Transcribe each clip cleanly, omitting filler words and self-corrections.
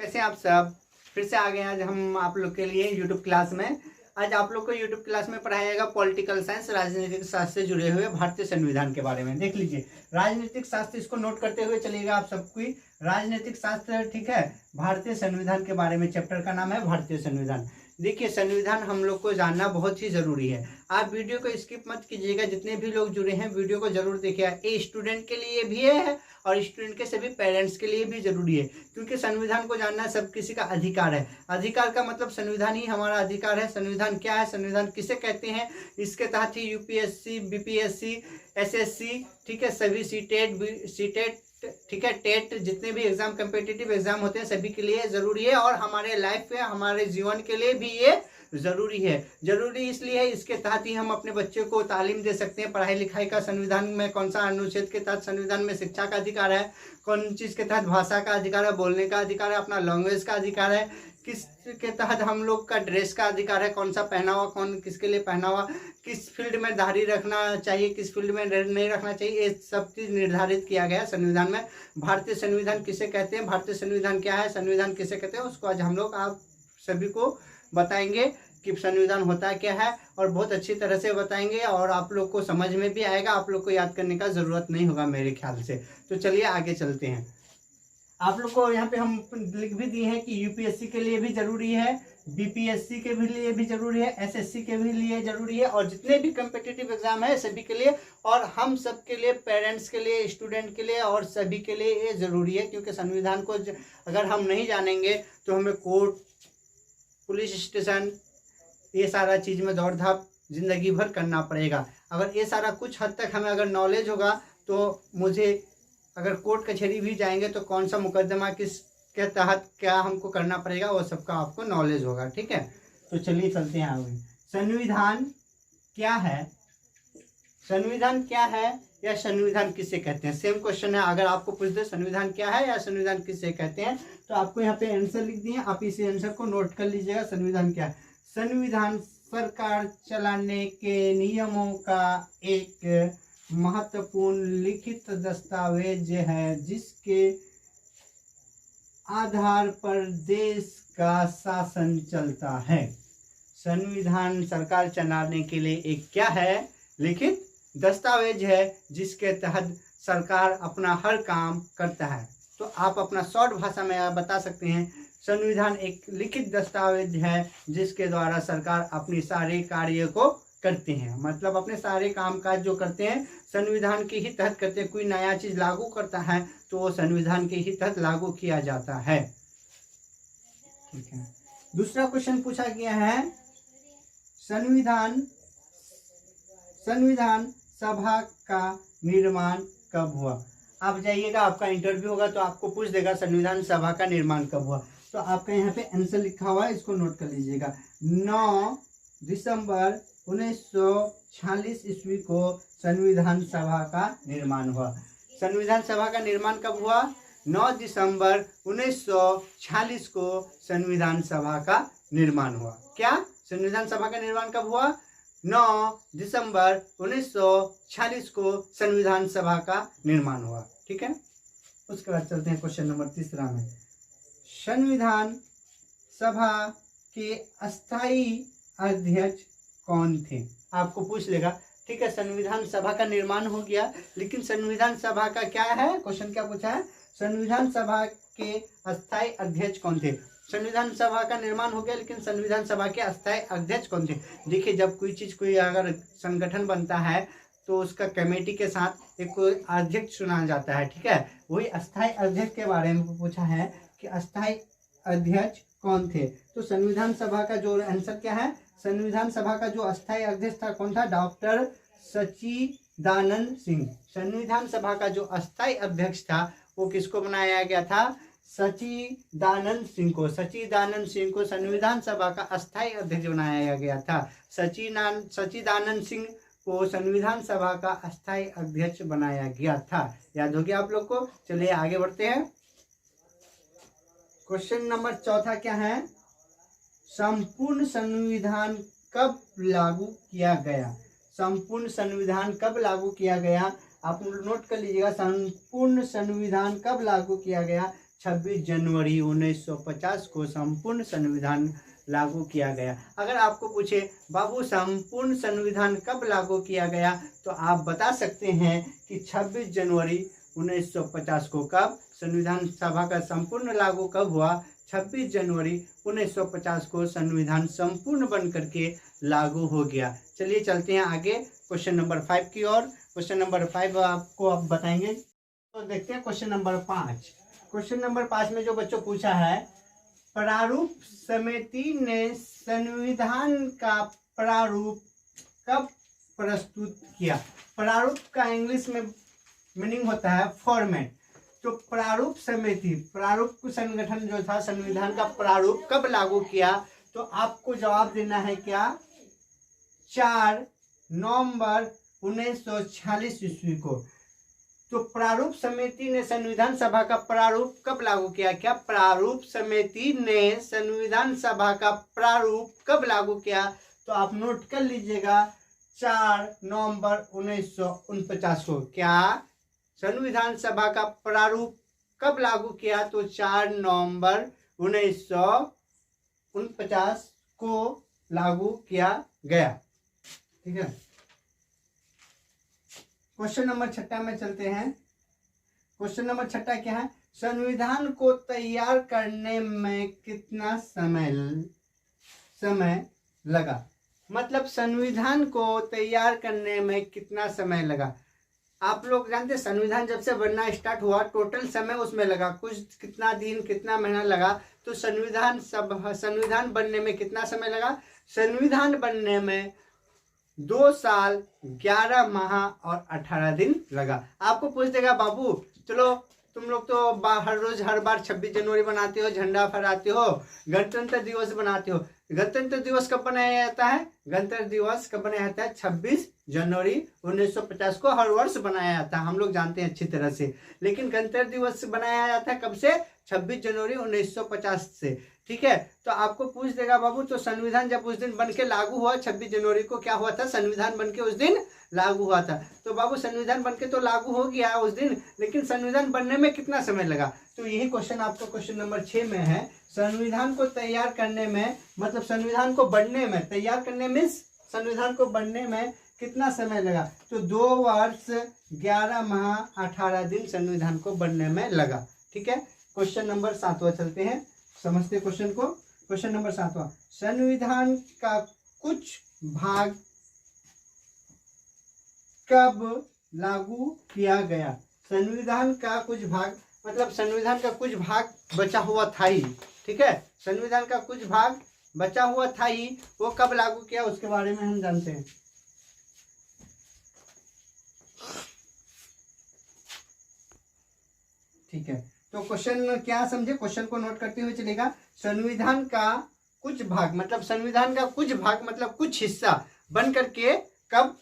कैसे हैं आप सब। फिर से आ गए आज हम आप लोग के लिए यूट्यूब क्लास में। आज आप लोग को यूट्यूब क्लास में पढ़ाया जाएगा पॉलिटिकल साइंस, राजनीतिक शास्त्र से जुड़े हुए भारतीय संविधान के बारे में। देख लीजिए राजनीतिक शास्त्र, इसको नोट करते हुए चलिएगा आप सबको। राजनीतिक शास्त्र, ठीक है। भारतीय संविधान के बारे में चैप्टर का नाम है भारतीय संविधान। देखिए संविधान हम लोग को जानना बहुत ही जरूरी है। आप वीडियो को स्किप मत कीजिएगा, जितने भी लोग जुड़े हैं वीडियो को जरूर देखिएगा। ये स्टूडेंट के लिए भी है और स्टूडेंट के सभी पेरेंट्स के लिए भी जरूरी है, क्योंकि संविधान को जानना सब किसी का अधिकार है। अधिकार का मतलब संविधान ही हमारा अधिकार है। संविधान क्या है, संविधान किसे कहते हैं, इसके तहत ही यूपीएससी, बीपीएससी, एसएससी, ठीक है, सभी सीटेट, ठीक है, टेट, जितने भी एग्जाम कम्पिटिटिव एग्जाम होते हैं सभी के लिए जरूरी है। और हमारे लाइफ में, हमारे जीवन के लिए भी ये जरूरी है। जरूरी इसलिए है, इसके तहत ही हम अपने बच्चों को तालीम दे सकते हैं। पढ़ाई लिखाई का संविधान में कौन सा अनुच्छेद के तहत संविधान में शिक्षा का अधिकार है, कौन चीज के तहत भाषा का अधिकार है, बोलने का अधिकार है, अपना लैंग्वेज का अधिकार है, किस के तहत हम लोग का ड्रेस का अधिकार है, कौन सा पहनावा, कौन किसके लिए पहनावा, किस फील्ड में दाढ़ी रखना चाहिए, किस फील्ड में नहीं रखना चाहिए, ये सब चीज निर्धारित किया गया संविधान में। भारतीय संविधान किसे कहते हैं, भारतीय संविधान क्या है, संविधान किसे कहते हैं, उसको आज हम लोग आप सभी को बताएंगे कि संविधान होता क्या है, और बहुत अच्छी तरह से बताएंगे और आप लोग को समझ में भी आएगा। आप लोग को याद करने का जरूरत नहीं होगा मेरे ख्याल से। तो चलिए आगे चलते हैं। आप लोग को यहाँ पे हम लिख भी दिए हैं कि यूपीएससी के लिए भी जरूरी है, बीपीएससी के भी लिए भी जरूरी है, एसएससी के भी लिए जरूरी है, और जितने भी कम्पिटिटिव एग्जाम है सभी के लिए, और हम सब के लिए, पेरेंट्स के लिए, स्टूडेंट के लिए और सभी के लिए ये जरूरी है। क्योंकि संविधान को अगर हम नहीं जानेंगे तो हमें कोर्ट, पुलिस स्टेशन, ये सारा चीज में दौड़ धाप जिंदगी भर करना पड़ेगा। अगर ये सारा कुछ हद तक हमें अगर नॉलेज होगा तो मुझे अगर कोर्ट कचहरी भी जाएंगे तो कौन सा मुकदमा किस के तहत क्या हमको करना पड़ेगा वो सबका आपको नॉलेज होगा, ठीक है। तो चलिए चलते हैं आगे। संविधान क्या है, संविधान क्या है या संविधान किसे कहते हैं, सेम क्वेश्चन है। अगर आपको पूछ दे संविधान क्या है या संविधान किसे कहते हैं तो आपको यहाँ पे आंसर लिख दिए, आप इसी आंसर को नोट कर लीजिएगा। संविधान क्या है, संविधान सरकार चलाने के नियमों का एक महत्वपूर्ण लिखित दस्तावेज है, जिसके आधार पर देश का शासन चलता है। संविधान सरकार चलाने के लिए एक क्या है, लिखित दस्तावेज है, जिसके तहत सरकार अपना हर काम करता है। तो आप अपना शॉर्ट भाषा में आप बता सकते हैं, संविधान एक लिखित दस्तावेज है जिसके द्वारा सरकार अपनी सारे कार्य को करते हैं। मतलब अपने सारे काम काज जो करते हैं संविधान के ही तहत करते हैं। कोई नया चीज लागू करता है तो वो संविधान के ही तहत लागू किया जाता है, ठीक है। दूसरा क्वेश्चन पूछा गया है, संविधान सभा का निर्माण कब हुआ। आप जाइएगा, आपका इंटरव्यू होगा तो आपको पूछ देगा संविधान सभा का निर्माण कब हुआ। तो आपका यहाँ पे आंसर लिखा हुआ है, इसको नोट कर लीजिएगा। 9 दिसंबर 1946 ईस्वी को संविधान सभा का निर्माण हुआ। संविधान सभा का निर्माण कब हुआ, 9 दिसंबर 1946 को संविधान सभा का निर्माण हुआ। क्या, संविधान सभा का निर्माण कब हुआ, 9 दिसंबर 1946 को संविधान सभा का निर्माण हुआ, ठीक है। उसके बाद चलते हैं क्वेश्चन नंबर 3 में। संविधान सभा के अस्थायी अध्यक्ष कौन थे, आपको पूछ लेगा, ठीक है। संविधान सभा का निर्माण हो गया, लेकिन संविधान सभा का क्या है, क्वेश्चन क्या पूछा है, संविधान सभा के अस्थायी अध्यक्ष कौन थे। संविधान सभा का निर्माण हो गया, लेकिन संविधान सभा के अस्थायी अध्यक्ष कौन थे। देखिए जब कोई अगर संगठन बनता है तो उसका कमेटी के साथ एक कोई अध्यक्ष चुना जाता है, ठीक है। वही अस्थायी अध्यक्ष के बारे में पूछा है कि अस्थायी अध्यक्ष कौन थे। तो संविधान सभा का जो आंसर क्या है, संविधान सभा का जो अस्थायी अध्यक्ष था कौन था, डॉक्टर सच्चिदानंद सिंह। संविधान सभा का जो अस्थायी अध्यक्ष था वो किसको बनाया गया था, सच्चिदानंद सिंह को। सच्चिदानंद सिंह को संविधान सभा का अस्थायी अध्यक्ष बनाया गया था। सच्चिदानंद सिंह को संविधान सभा का अस्थायी अध्यक्ष बनाया गया था। याद हो गया आप लोग को। चलिए आगे बढ़ते हैं। क्वेश्चन नंबर 4 क्या है, संपूर्ण संविधान कब लागू किया गया। संपूर्ण संविधान कब लागू किया गया, आप नोट कर लीजिएगा। संपूर्ण संविधान कब लागू किया गया, 26 जनवरी 1950 को संपूर्ण संविधान लागू किया गया। अगर आपको पूछे बाबू संपूर्ण संविधान कब लागू किया गया, तो आप बता सकते हैं कि 26 जनवरी 1950 को। कब संविधान सभा का संपूर्ण लागू कब हुआ? 26 जनवरी 1950 को संविधान संपूर्ण बन करके लागू हो गया। चलिए चलते हैं आगे क्वेश्चन नंबर 5 की ओर। क्वेश्चन नंबर 5 आपको आप बताएंगे, तो देखते हैं क्वेश्चन नंबर 5। क्वेश्चन नंबर 5 में जो बच्चों पूछा है, प्रारूप समिति ने संविधान का प्रारूप कब प्रस्तुत किया? प्रारूप का इंग्लिश में मीनिंग होता है फॉर्मेट। तो प्रारूप समिति, प्रारूप संगठन जो था, संविधान का प्रारूप कब लागू किया? तो आपको जवाब देना है क्या? 4 नवंबर 1946 ईस्वी को। तो प्रारूप समिति ने संविधान सभा का प्रारूप कब लागू किया? क्या प्रारूप समिति ने संविधान सभा का प्रारूप कब लागू किया? तो आप नोट कर लीजिएगा, 4 नवंबर 1949 को। क्या संविधान सभा का प्रारूप कब लागू किया? तो 4 नवंबर 1949 को लागू किया गया। ठीक है, क्वेश्चन नंबर 6 में चलते हैं। क्वेश्चन नंबर 6 क्या है? संविधान को तैयार करने में कितना समय लगा? मतलब संविधान को तैयार करने में कितना समय लगा? आप लोग जानते हैं संविधान जब से बनना स्टार्ट हुआ, टोटल समय उसमें लगा कुछ, कितना दिन कितना महीना लगा? तो संविधान बनने में कितना समय लगा? संविधान बनने में 2 साल 11 माह और 18 दिन लगा। आपको पूछ देगा बाबू चलो तुम लोग तो हर रोज हर बार 26 जनवरी बनाते हो, झंडा फहराते हो, गणतंत्र दिवस बनाते हो। गणतंत्र दिवस कब बनाया जाता है? गणतंत्र दिवस कब बनाया जाता है? 26 जनवरी 1950 को हर वर्ष बनाया जाता है, हम लोग जानते हैं अच्छी तरह से। लेकिन गणतंत्र दिवस बनाया जाता है कब से? 26 जनवरी 1950 से। ठीक है, तो आपको पूछ देगा बाबू तो संविधान जब उस दिन बन के लागू हुआ, 26 जनवरी को क्या हुआ था? संविधान बन के उस दिन लागू हुआ था। तो बाबू संविधान बन के तो लागू हो गया उस दिन, लेकिन संविधान बनने में कितना समय लगा? तो यही क्वेश्चन आपको क्वेश्चन नंबर 6 में है। संविधान को तैयार करने में, मतलब संविधान को बनने में, तैयार करने में संविधान को बनने में कितना समय लगा? तो 2 वर्ष 11 माह 18 दिन संविधान को बनने में लगा। ठीक है, क्वेश्चन नंबर 7वां चलते हैं, समझते क्वेश्चन को। क्वेश्चन नंबर 7वां, संविधान का कुछ भाग कब लागू किया गया? संविधान का कुछ भाग, मतलब संविधान का कुछ भाग बचा हुआ था ही। ठीक है, संविधान का कुछ भाग बचा हुआ था ही, वो कब लागू किया उसके बारे में हम जानते हैं। ठीक है, तो क्वेश्चन क्या समझे, क्वेश्चन को नोट करते हुए चलेगा। संविधान का कुछ भाग, मतलब संविधान का कुछ भाग मतलब कुछ हिस्सा बन करके कब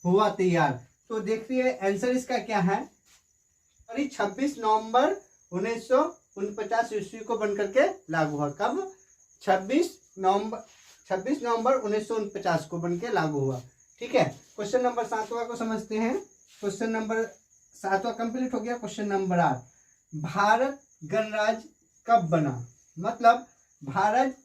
हुआ तैयार? तो देखिए आंसर इसका क्या है, 26 नवंबर 1949 ईस्वी को बन करके लागू हुआ। कब? 26 नवंबर 1949 को बन के लागू हुआ। ठीक है, क्वेश्चन नंबर 7वां को समझते हैं। क्वेश्चन नंबर 7वां कंप्लीट हो गया। क्वेश्चन नंबर 8, भारत गणराज्य कब बना? मतलब भारत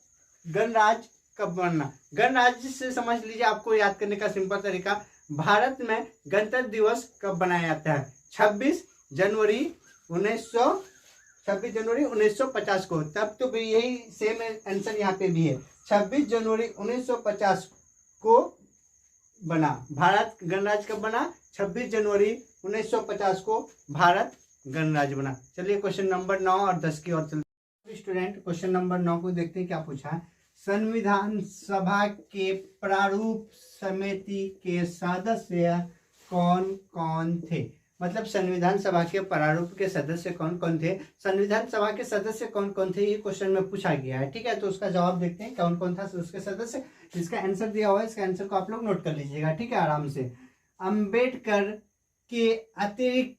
गणराज्य कब बना? गणराज्य से समझ लीजिए, आपको याद करने का सिंपल तरीका, भारत में गणतंत्र दिवस कब बनाया जाता है? 26 जनवरी 1950 को। तब तो भी यही सेम आंसर यहाँ पे भी है, 26 जनवरी 1950 को बना। भारत गणराज्य कब बना? 26 जनवरी 1950 को भारत गणराज्य बना। चलिए क्वेश्चन नंबर 9 और 10 की ओर चलते हैं। स्टूडेंट क्वेश्चन नंबर 9 को देखते हैं क्या पूछा है। संविधान सभा के प्रारूप समिति के सदस्य कौन कौन थे? मतलब संविधान सभा के प्रारूप के सदस्य कौन कौन थे? संविधान सभा के सदस्य कौन कौन थे, ये क्वेश्चन में पूछा गया है। ठीक है, तो उसका जवाब देखते हैं कौन कौन था उसके सदस्य। जिसका आंसर दिया हुआ है, इसका आंसर को आप लोग नोट कर लीजिएगा। ठीक है, आराम से। अम्बेडकर के अतिरिक्त,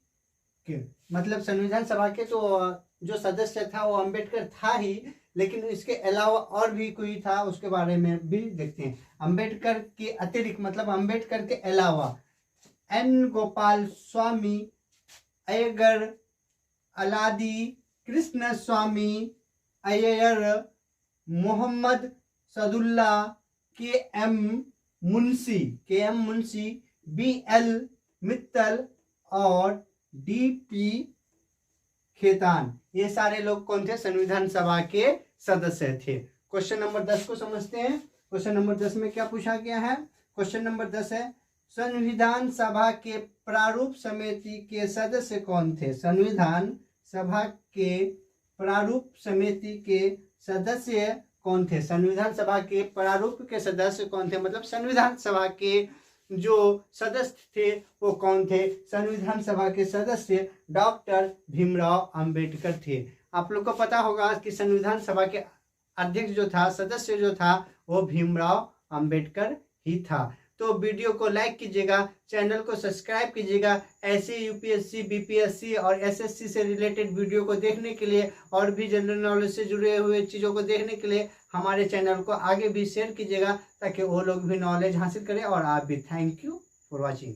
मतलब संविधान सभा के तो जो सदस्य था वो अम्बेडकर था ही, लेकिन इसके अलावा और भी कोई था, उसके बारे में भी देखते हैं। अम्बेडकर के अतिरिक्त मतलब अम्बेडकर के अलावा एन गोपाल स्वामी, अय्यर, अलादी कृष्ण स्वामी अय्यर, मोहम्मद सदुल्ला, के एम मुंशी, BL मित्तल और DP खेतान, ये सारे लोग कौन थे? संविधान सभा के सदस्य थे। क्वेश्चन नंबर 10 को समझते हैं। क्वेश्चन नंबर 10 में क्या पूछा गया है? क्वेश्चन नंबर 10 है, संविधान सभा के प्रारूप समिति के सदस्य कौन थे? संविधान सभा के प्रारूप समिति के सदस्य कौन थे? संविधान सभा के प्रारूप के सदस्य कौन थे? मतलब संविधान सभा के जो सदस्य थे वो कौन थे? संविधान सभा के सदस्य डॉक्टर भीमराव अंबेडकर थे। आप लोग को पता होगा कि संविधान सभा के अध्यक्ष जो था, सदस्य जो था, वो भीमराव अंबेडकर ही था। तो वीडियो को लाइक कीजिएगा, चैनल को सब्सक्राइब कीजिएगा। ऐसे UPSC, BPSC और SSC से रिलेटेड वीडियो को देखने के लिए और भी जनरल नॉलेज से जुड़े हुए चीज़ों को देखने के लिए हमारे चैनल को आगे भी शेयर कीजिएगा, ताकि वो लोग भी नॉलेज हासिल करें और आप भी। Thank you for watching.